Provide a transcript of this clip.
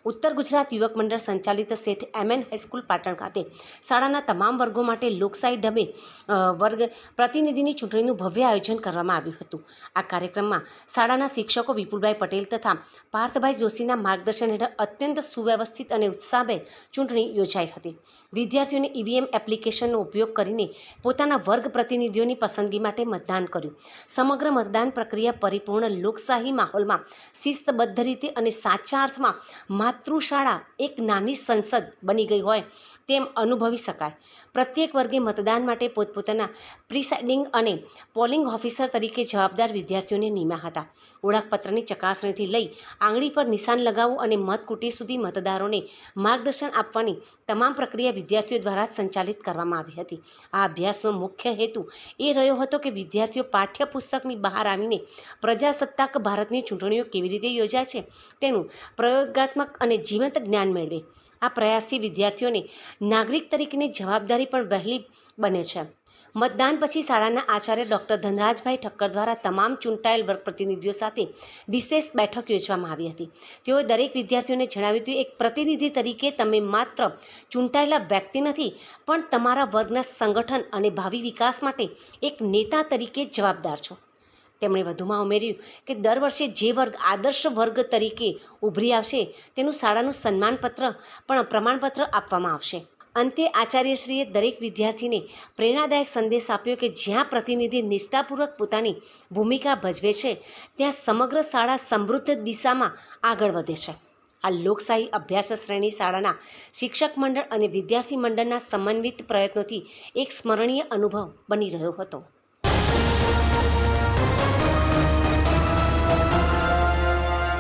ઉત્તર ગુજરાત યુવક મંડળ સંચાલિત શેઠ MN હાઈસ્કૂલ પાટણ ખાતે શાળાના તમામ વર્ગો માટે લોકશાહી ઢબે વર્ગ પ્રતિનિધિની ચૂંટણીનું ભવ્ય આયોજન કરવામાં આવ્યું હતું। આ કાર્યક્રમમાં શાળાના શિક્ષકો વિપુલભાઈ પટેલ તથા પાર્થભાઈ જોશીના માર્ગદર્શન હેઠળ અત્યંત સુવ્યવસ્થિત અને ઉત્સાહભેર ચૂંટણી યોજાઈ હતી। વિદ્યાર્થીઓને EVM એપ્લિકેશનનો ઉપયોગ કરીને પોતાના વર્ગ પ્રતિનિધિઓની પસંદગી માટે મતદાન કર્યું। સમગ્ર મતદાન પ્રક્રિયા પરિપૂર્ણ લોકશાહી માહોલમાં શિસ્તબદ્ધ રીતે અને સાચા અર્થમાં માતૃશાળા એક નાની સંસદ બની ગઈ હોય તેમ અનુભવી શકાય। પ્રત્યેક વર્ગે મતદાન માટે પોતપોતાના પ્રિસાઇડિંગ અને પોલિંગ ઓફિસર તરીકે જવાબદાર વિદ્યાર્થીઓને નિમ્યા હતા। ઓળખપત્રની ચકાસણીથી લઈ આંગળી પર નિશાન લગાવવું અને મતકુટી સુધી મતદારોને માર્ગદર્શન આપવાની તમામ પ્રક્રિયા વિદ્યાર્થીઓ દ્વારા સંચાલિત કરવામાં આવી હતી। આ અભ્યાસનો મુખ્ય હેતુ એ રહ્યો હતો કે વિદ્યાર્થીઓ પાઠ્યપુસ્તકની બહાર આવીને પ્રજાસત્તાક ભારતની ચૂંટણીઓ કેવી રીતે યોજાય છે તેનું પ્રયોગાત્મક અને જીવંત જ્ઞાન મેળવે। આ પ્રયાસથી વિદ્યાર્થીઓને નાગરિક તરીકેની જવાબદારી પણ વહેલી બને છે। મતદાન પછી શાળાના આચાર્ય ડૉક્ટર ધનરાજભાઈ ઠક્કર દ્વારા તમામ ચૂંટાયેલ વર્ગ પ્રતિનિધિઓ સાથે વિશેષ બેઠક યોજવામાં આવી હતી। તેઓએ દરેક વિદ્યાર્થીઓને જણાવ્યું હતું, એક પ્રતિનિધિ તરીકે તમે માત્ર ચૂંટાયેલા વ્યક્તિ નથી, પણ તમારા વર્ગના સંગઠન અને ભાવિ વિકાસ માટે એક નેતા તરીકે જવાબદાર છો। તેમણે વધુમાં ઉમેર્યું કે દર વર્ષે જે વર્ગ આદર્શ વર્ગ તરીકે ઉભરી આવશે તેનું શાળાનું સન્માનપત્ર પણ પ્રમાણપત્ર આપવામાં આવશે। અંતે આચાર્યશ્રીએ દરેક વિદ્યાર્થીને પ્રેરણાદાયક સંદેશ આપ્યો કે જ્યાં પ્રતિનિધિ નિષ્ઠાપૂર્વક પોતાની ભૂમિકા ભજવે છે ત્યાં સમગ્ર શાળા સમૃદ્ધ દિશામાં આગળ વધે છે। આ લોકશાહી અભ્યાસ શ્રેણી શાળાના શિક્ષક મંડળ અને વિદ્યાર્થી મંડળના સમન્વિત પ્રયત્નોથી એક સ્મરણીય અનુભવ બની રહ્યો હતો।